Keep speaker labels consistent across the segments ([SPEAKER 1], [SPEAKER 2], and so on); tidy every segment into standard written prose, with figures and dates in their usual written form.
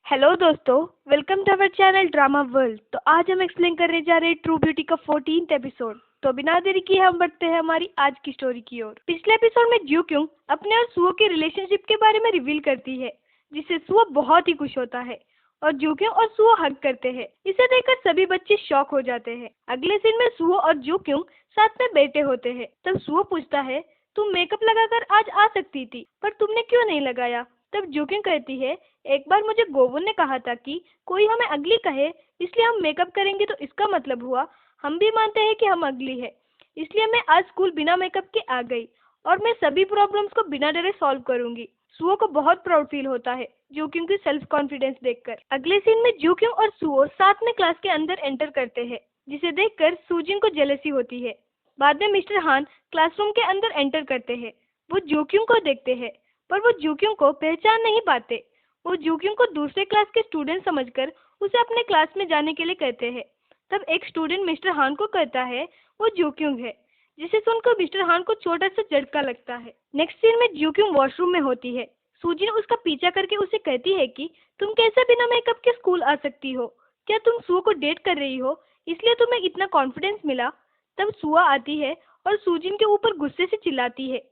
[SPEAKER 1] Hello दोस्तों, welcome to our channel drama world. तो आज हम एक्सप्लेन करने जा रहे हैं ट्रू ब्यूटी का 14th एपिसोड। तो बिना देरी किए हम बढ़ते हैं हमारी आज की स्टोरी की ओर। पिछले एपिसोड में ज्यू क्योंग अपने और सुओ के रिलेशनशिप के बारे में रिवील करती है, जिससे सुओ बहुत ही खुश होता है और ज्यू क्योंग और सुओ हग करते हैं। इसे देखकर सभी बच्चे शॉक हो जाते हैं। अगले सीन में सुओ और ज्यू क्योंग साथ में बैठे होते हैं। तब सुओ पूछता है, तुम मेकअप लगाकर आज आ सकती थी, पर तुमने क्यों नहीं लगाया? तब ज्यू क्योंग कहती है, एक बार मुझे गोवुन ने कहा था कि कोई हमें अगली कहे, इसलिए हम मेकअप करेंगे। तो इसका मतलब हुआ हम भी मानते हैं कि हम अगली है। इसलिए मैं आज स्कूल बिना मेकअप के आ गई और मैं सभी प्रॉब्लम्स को बिना डरे सॉल्व करूंगी। सुओ को बहुत प्राउड फील होता है ज्यू क्योंग की सेल्फ कॉन्फिडेंस देखकर। अगले सीन में ज्यू क्योंग और सुओ साथ में क्लास के अंदर एंटर करते हैं, जिसे देखकर सूजिन को जेलसी होती है। बाद में मिस्टर हान क्लासरूम के अंदर एंटर करते हैं। वो ज्यू क्योंग को देखते हैं, पर वो ज्यू क्योंग को पहचान नहीं पाते। वो ज्यू क्योंग को दूसरे क्लास के स्टूडेंट समझकर उसे अपने क्लास में जाने के लिए कहते हैं। तब एक स्टूडेंट मिस्टर हान को कहता है वो ज्यू क्योंग है, जिसे सुनकर मिस्टर हान को छोटा सा झटका लगता है। नेक्स्ट सीन में ज्यू क्योंग वॉशरूम में होती है। सूजिन उसका पीछा करके उसे कहती है कि तुम कैसे बिना मेकअप के स्कूल आ सकती हो? क्या तुम सुओ को डेट कर रही हो, इसलिए तुम्हें इतना कॉन्फिडेंस मिला? तब सुआ आती है और सूजिन के ऊपर गुस्से से चिल्लाती है,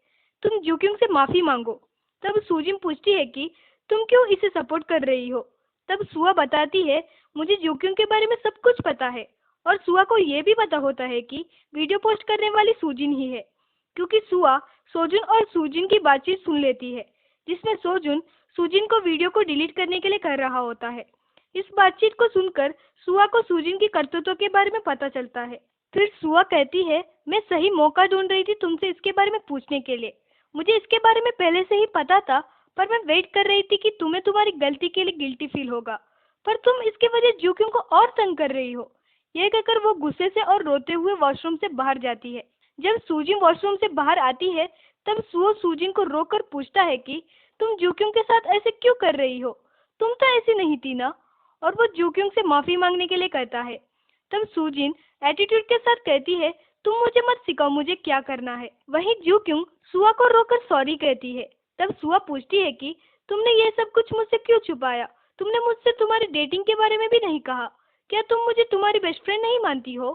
[SPEAKER 1] तुम ज्यू क्योंग से माफी मांगो। तब सूजिन पूछती है कि तुम क्यों इसे सपोर्ट कर रही हो? तब सुआ बताती है, मुझे ज्यू क्योंग के बारे में सब कुछ पता है और सुआ को यह भी पता होता है कि वीडियो पोस्ट करने वाली सूजिन ही है, क्योंकि सुआ सोजुन और सूजिन की बातचीत सुन लेती है, जिसमें सोजुन सूजिन को वीडियो को डिलीट करने के लिए कह रहा होता है। इस बातचीत को सुनकर सुआ को सूजिन की करतूतों के बारे में पता चलता है। फिर सुआ कहती है, मैं सही मौका ढूंढ रही थी तुमसे इसके बारे में पूछने के लिए। मुझे इसके बारे में पहले से ही पता था, पर मैं वेट कर रही थी कि तुम्हें तुम्हारी गलती के लिए गिल्टी फील होगा, पर तुम इसके वजह ज्यू क्योंग को और तंग कर रही हो। यह कहकर वो गुस्से से और रोते हुए वॉशरूम से बाहर जाती है। जब सूजिन वॉशरूम से बाहर आती है, तब सुओ सूजिन को रोककर पूछता है कि तुम ज्यू क्योंग के साथ ऐसे क्यों कर रही हो? तुम तो ऐसी नहीं थी ना? और वो ज्यू क्योंग से माफी मांगने के लिए कहता है। तब सूजिन एटीट्यूड के साथ कहती है, तुम मुझे मत सिखाओ मुझे क्या करना है। वहीं ज्यू क्योंग सुआ को रोककर सॉरी कहती है। तब सुआ पूछती है कि तुमने ये सब कुछ मुझसे क्यों छुपाया? तुमने मुझसे तुम्हारी डेटिंग के बारे में भी नहीं कहा। क्या तुम मुझे तुम्हारी बेस्ट फ्रेंड नहीं मानती हो?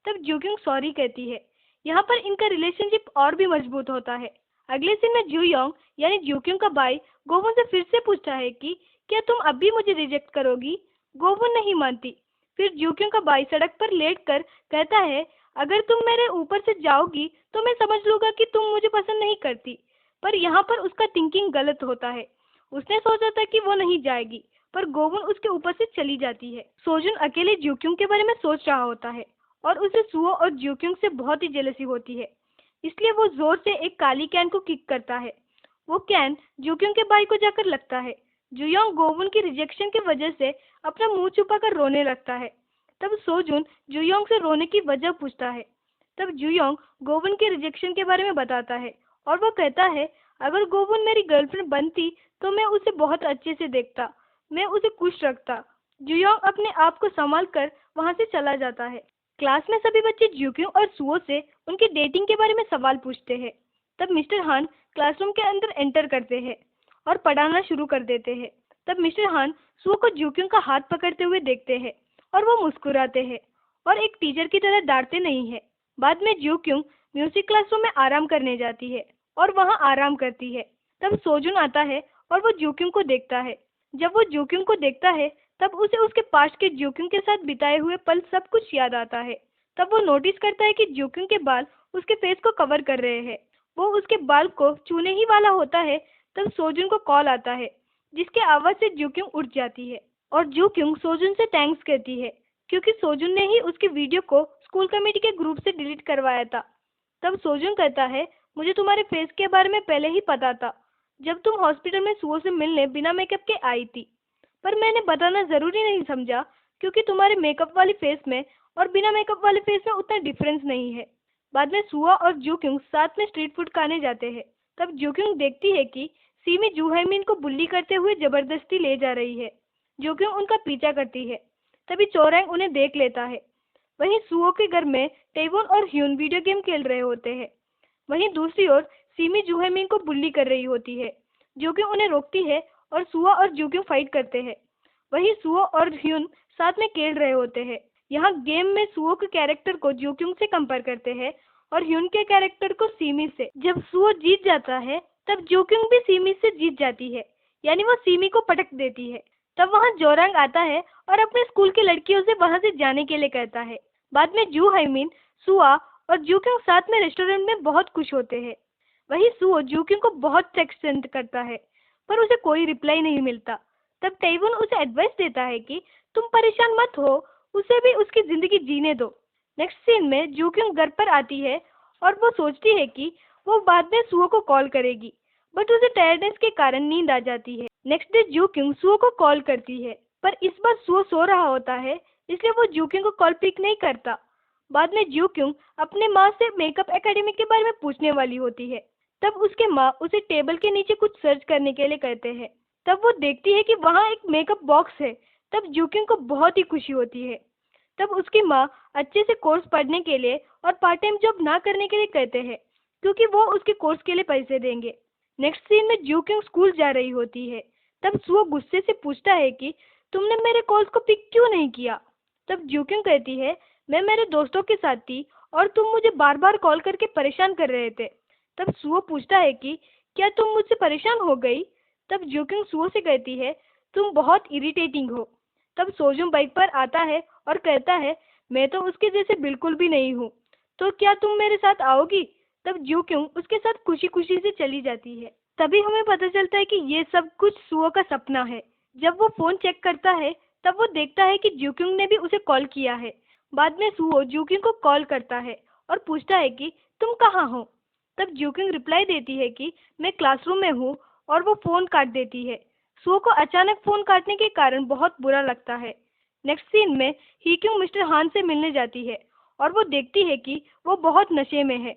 [SPEAKER 1] तब ज्यू क्योंग सॉरी कहती है। यहाँ पर इनका रिलेशनशिप और भी मजबूत होता है। अगले सीन में ज्यू योंग यानी ज्यू क्योंग का भाई गोवुन से फिर से पूछता है कि क्या तुम अब भी मुझे रिजेक्ट करोगी? गोवुन नहीं मानती। फिर ज्यू क्योंग का भाई सड़क पर लेटकर कहता है, अगर तुम मेरे ऊपर से जाओगी तो मैं समझ लूंगा कि तुम मुझे पसंद नहीं करती। पर यहाँ पर उसका थिंकिंग गलत होता है। उसने सोचा था कि वो नहीं जाएगी, पर गोवुन उसके ऊपर से चली जाती है। सोजुन अकेले ज्यू क्योंग के बारे में सोच रहा होता है और उसे सुओ और ज्यू क्योंग से बहुत ही जेलसी होती है, इसलिए वो जोर से एक काली कैन को किक करता है। वो कैन ज्यू क्योंग के भाई को जाकर लगता है। जुयोंग गोवुन की रिजेक्शन की वजह से अपना मुंह छुपाकर रोने लगता है। तब सोजुन जुयोंग से रोने की वजह पूछता है। तब जुयोंग गोवुन के रिजेक्शन के बारे में बताता है और वो कहता है, अगर गोवुन मेरी गर्लफ्रेंड बनती तो मैं उसे बहुत अच्छे से देखता, मैं उसे खुश रखता। जुयोंग अपने आप को संभाल कर वहां से चला जाता है। क्लास में सभी बच्चे ज्यू क्योंग और सुओ से उनकी डेटिंग के बारे में सवाल पूछते हैं। तब मिस्टर हान क्लासरूम के अंदर एंटर करते हैं और पढ़ाना शुरू कर देते हैं। तब मिस्टर हान सुओ को ज्यू क्योंग का हाथ पकड़ते हुए देखते हैं और वो मुस्कुराते हैं और एक टीचर की तरह डांटते नहीं है। बाद में ज्यू क्योंग म्यूजिक क्लासरूम में आराम करने जाती है और वहां आराम करती है। तब सोजुन आता है और वो ज्यू क्योंग को देखता है। जब वो ज्यू क्योंग को देखता है, तब उसे उसके पास्ट के ज्यू क्योंग के साथ बिताए हुए पल सब कुछ याद आता है। तब वो नोटिस करता है कि ज्यू क्योंग के बाल उसके फेस को कवर कर रहे हैं। वो उसके बाल को छूने ही वाला होता है, तब सोजुन को कॉल आता है, जिसके आवाज से ज्यू क्योंग उठ जाती है और ज्यू क्योंग सोजुन से थैंक्स कहती है, क्योंकि सोजुन ने ही उसकी वीडियो को स्कूल कमेटी के ग्रुप से डिलीट करवाया था। तब सोजुन कहता है, मुझे तुम्हारे फेस के बारे में पहले ही पता था, जब तुम हॉस्पिटल में सुओ से मिलने बिना मेकअप के आई थी, पर मैंने बताना जरूरी नहीं समझा, क्योंकि तुम्हारे मेकअप वाली फेस में और बिना मेकअप वाले फेस में उतना डिफरेंस नहीं है। बाद में सुआ और ज्यू क्योंग साथ में स्ट्रीट फूड खाने जाते हैं। तब ज्यू क्योंग देखती है कि सीमी जूहाइमिन को बुल्ली करते हुए जबरदस्ती ले जा रही है। ज्यू क्योंग उनका पीछा करती है। तभी चोरैंग उन्हें देख लेता है। वहीं सुओ के घर में टेवोन और ह्यून वीडियो गेम खेल रहे होते हैं। वहीं दूसरी ओर सीमी जूहाइमिन को बुल्ली कर रही होती है, जो कि उन्हें रोकती है और सुआ और ज्यू क्योंग फाइट करते हैं। वहीं सुओ और ह्यून साथ में खेल रहे होते हैं। यहाँ गेम में सुओ के कैरेक्टर को ज्योक्युंग से कंपेयर करते हैं और ह्यून के कैरेक्टर को सीमी से। जब सुओ जीत जाता है तब ज्योक्युंग भी सीमी से जीत जाती है, यानी वो सीमी को पटक देती है। तब वहाँ जोरांग आता है और अपने स्कूल की लड़कियों से वहाँ से जाने के लिए कहता है। बाद में जू हाइमिन, सुआ और ज्योक्युंग साथ में रेस्टोरेंट में बहुत खुश होते हैं। वही सुओ ज्योक्युंग को बहुत टेक्स्ट सेंड करता है पर उसे कोई रिप्लाई नहीं मिलता। तब टैइवुन उसे एडवाइस देता है कि तुम परेशान मत हो, उसे भी उसकी जिंदगी जीने दो। नेक्स्ट सीन में ज्योक्युंग घर पर आती है और वो सोचती है कि वो बाद में सुओ को कॉल करेगी, बट उसे टायर्डनेस के कारण नींद आ जाती है। नेक्स्ट डे ज्योक्युंग सुओ को कॉल करती है पर इस बार सुओ सो रहा होता है, इसलिए वो ज्योक्युंग को कॉल पिक नहीं करता। बाद में ज्योक्युंग अपने माँ से मेकअप एकेडमी के बारे में पूछने वाली होती है। तब उसके माँ उसे टेबल के नीचे कुछ सर्च करने के लिए कहते हैं। तब वो देखती है कि वहाँ एक मेकअप बॉक्स है। तब ज्योक्युंग को बहुत ही खुशी होती है। तब उसकी माँ अच्छे से कोर्स पढ़ने के लिए और पार्ट टाइम जॉब ना करने के लिए कहते हैं, क्योंकि वो उसके कोर्स के लिए पैसे देंगे। नेक्स्ट सीन में ज्योक्युंग स्कूल जा रही होती है। तब सुओ गुस्से से पूछता है कि तुमने मेरे कॉल्स को पिक क्यों नहीं किया। तब ज्योक्युंग कहती है, मैं मेरे दोस्तों के साथ थी और तुम मुझे बार बार कॉल करके परेशान कर रहे थे। तब सुओ पूछता है कि क्या तुम मुझसे परेशान हो गई। तब ज्योक्युंग सुओ से कहती है, तुम बहुत इरिटेटिंग हो। तब सोजुम बाइक पर आता है और कहता है, मैं तो उसके जैसे बिल्कुल भी नहीं हूँ, तो क्या तुम मेरे साथ आओगी। तब ज्योक्युंग उसके साथ खुशी खुशी से चली जाती है। तभी हमें पता चलता है कि ये सब कुछ सुओ का सपना है। जब वो फोन चेक करता है तब वो देखता है कि ज्योक्युंग ने भी उसे कॉल किया है। बाद में सुओ ज्योक्युंग को कॉल करता है और पूछता है कि तुम कहाँ हो। तब ज्योक्युंग रिप्लाई देती है कि मैं क्लासरूम में हूँ और वो फोन काट देती है। सुओ को अचानक फोन काटने के कारण बहुत बुरा लगता है। नेक्स्ट सीन में हीक्युंग मिस्टर हान से मिलने जाती है और वो देखती है कि वो बहुत नशे में है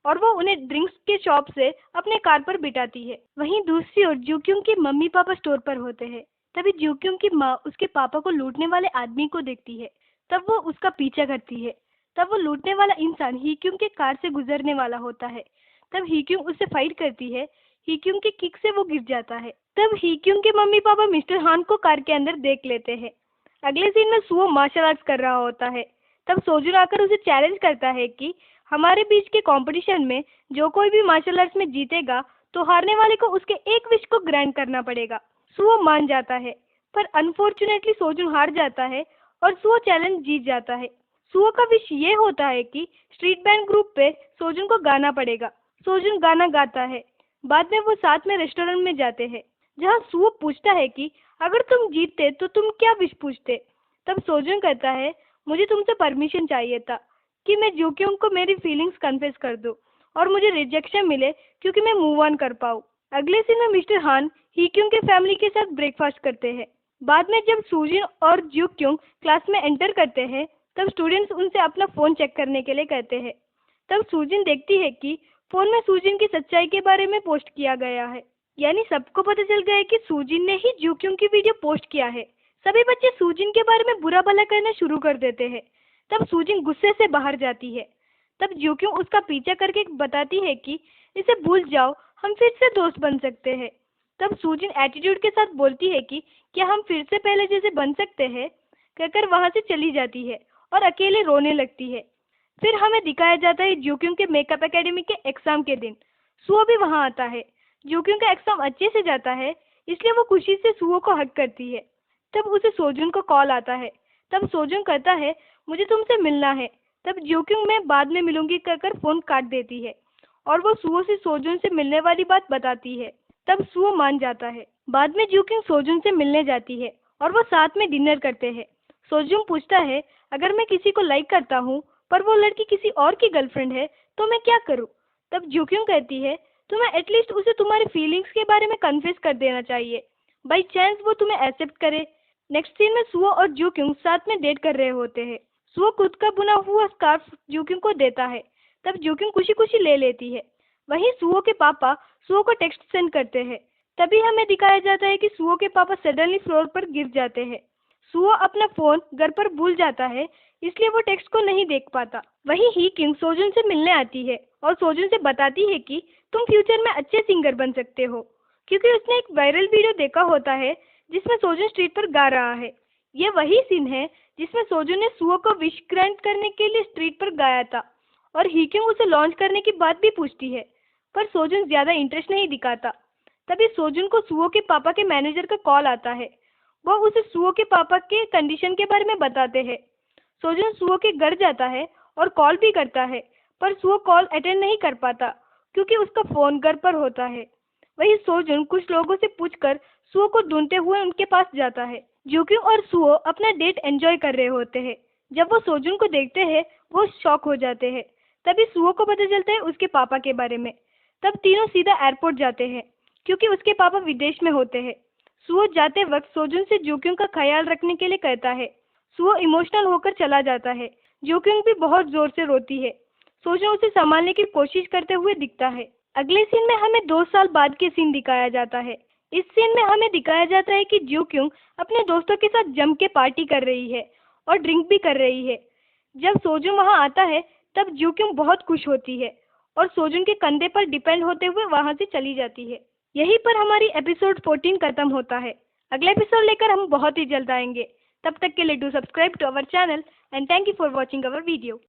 [SPEAKER 1] और वो उन्हें ड्रिंक्स के शॉप से अपने कार पर बिठाती है। वहीं दूसरी ओर ज्योक्युंग के मम्मी पापा स्टोर पर होते हैं। तभी ज्योक्युंग की माँ उसके पापा को लूटने वाले आदमी को देखती है। तब वो उसका पीछा करती है। तब वो लूटने वाला इंसान हीक्युंग के कार से गुजरने वाला होता है। तब हीक्युंग उससे फाइट करती है। हीक्युंग के किक से वो गिर जाता है। तब हीक्युंग के मम्मी पापा मिस्टर हान को कार के अंदर देख लेते हैं। अगले सीन में सुओ मार्शल आर्ट्स कर रहा होता है। तब सोजुन आकर उसे चैलेंज करता है कि हमारे बीच के कंपटीशन में जो कोई भी मार्शल आर्ट्स में जीतेगा तो हारने वाले को उसके एक विश को ग्रांट करना पड़ेगा। सुओ मान जाता है पर अनफॉर्चुनेटली सोजुन हार जाता है और सुओ चैलेंज जीत जाता है। सुओ का विश ये होता है कि स्ट्रीट बैंड ग्रुप पे सोजुन को गाना पड़ेगा। सोजुन गाना गाता है। बाद में वो साथ में रेस्टोरेंट में जाते हैं जहाँ सुओ पूछता है कि अगर तुम जीतते तो तुम क्या विश पूछते। तब सोजुन कहता है, मुझे तुमसे परमिशन चाहिए था कि मैं ज्योक्युंग को मेरी फीलिंग्स कन्फेस कर दूं और मुझे रिजेक्शन मिले क्योंकि मैं मूव ऑन कर पाऊँ। अगले सीन में मिस्टर हान हीक्युंग के फैमिली के साथ ब्रेकफास्ट करते हैं। बाद में जब सुजिन और ज्योक्युंग क्लास में एंटर करते हैं तब स्टूडेंट्स उनसे अपना फोन चेक करने के लिए कहते हैं। तब सुजिन देखती है कि फोन में सुजिन की सच्चाई के बारे में पोस्ट किया गया है, यानी सबको पता चल गया है कि सुजिन ने ही ज्योक्युंग की वीडियो पोस्ट किया है। सभी बच्चे सुजिन के बारे में बुरा भला कहना शुरू कर देते हैं। तब सुजिन गुस्से से बाहर जाती है। तब ज्योक्युंग उसका पीछा करके बताती है कि इसे भूल जाओ, हम फिर से दोस्त बन सकते हैं। तब सुजिन एटीट्यूड के साथ बोलती है कि क्या हम फिर से पहले जैसे बन सकते हैं, कहकर वहां से चली जाती है और अकेले रोने लगती है। फिर हमें दिखाया जाता है ज्योक्युंग के मेकअप एकेडमी के एग्जाम के दिन। सुओ भी वहां आता है। ज्योक्युंग का एग्जाम अच्छे से जाता है इसलिए वो खुशी से सुओ को हग करती है। तब उसे सोजुन को कॉल आता है। तब सोजुन कहता है, मुझे तुमसे मिलना है। तब ज्योक्युंग मैं बाद में मिलूंगी कहकर फोन काट देती है और वो सुओ से सोजुन से मिलने वाली बात बताती है। तब सुओ मान जाता है। बाद में ज्योक्युंग सोजुन से मिलने जाती है और वो साथ में डिनर करते हैं। सोजुन पूछता है, अगर मैं किसी को लाइक करता हूँ पर वो लड़की किसी और की गर्लफ्रेंड है तो मैं क्या करूँ। तब ज्योक्युंग कहती है, तुम्हें एटलीस्ट उसे तुम्हारी फीलिंग्स के बारे में कन्फेस कर देना चाहिए, बाई चांस वो तुम्हें एक्सेप्ट करे। नेक्स्ट सीन में सुओ और ज्योक्युंग साथ में डेट कर रहे होते हैं। सुओ खुद का बुना हुआ स्कार्फ ज्योक्युंग को देता है। तब ज्योक्युंग खुशी खुशी ले लेती है। वहीं सुओ के पापा सुओ को टेक्स्ट सेंड करते हैं। तभी हमें दिखाया जाता है कि सुओ के पापा सडनली फ्लोर पर गिर जाते हैं। सुओ अपना फोन घर पर भूल जाता है इसलिए वो टेक्स्ट को नहीं देख पाता। वहीं हीक्युंग सोजुन से मिलने आती है और सोजुन से बताती है कि तुम फ्यूचर में अच्छे सिंगर बन सकते हो, क्योंकि उसने एक वायरल वीडियो देखा होता है जिसमें सोजन स्ट्रीट पर गा रहा है। ये वही सीन है जिसमें सोजन ने सुओ को विश ग्रांट करने के लिए स्ट्रीट पर गाया था और हीक्योंग उसे लॉन्च करने की बात भी पूछती है, पर सोजन ज्यादा इंटरेस्ट नहीं दिखाता। तभी सोजन को सुओ के पापा के मैनेजर का कॉल आता है। वह उसे सुओ के पापा के कंडीशन के बारे में बताते हैं। सोजन सुओ के घर जाता है और कॉल भी करता है, पर सुओ कॉल अटेंड नहीं कर पाता क्योंकि उसका फोन घर पर होता है। वही सोजन कुछ लोगों से पूछकर सुओ को ढूंढते हुए उनके पास जाता है। ज्योक्युंग और सुओ अपना डेट एंजॉय कर रहे होते हैं। जब वो सोजन को देखते हैं वो शॉक हो जाते हैं। तभी सुओ को पता चलता है उसके पापा के बारे में। तब तीनों सीधा एयरपोर्ट जाते हैं क्योंकि उसके पापा विदेश में होते हैं। सुओ जाते वक्त सोजन से ज्योक्युंग का ख्याल रखने के लिए कहता है। सुओ इमोशनल होकर चला जाता है। ज्योक्युंग भी बहुत जोर से रोती है। सोजन उसे संभालने की कोशिश करते हुए दिखता है। अगले सीन में हमें 2 साल बाद के सीन दिखाया जाता है। इस सीन में हमें दिखाया जाता है कि ज्योक्युंग अपने दोस्तों के साथ जम के पार्टी कर रही है और ड्रिंक भी कर रही है। जब सोजन वहां आता है तब ज्योक्युंग बहुत खुश होती है और सोजन के कंधे पर डिपेंड होते हुए वहां से चली जाती है। यहीं पर हमारी एपिसोड 14 खत्म होता है। अगला एपिसोड लेकर हम बहुत ही जल्द आएंगे। तब तक के लिए do subscribe to our channel and thank you for watching our video.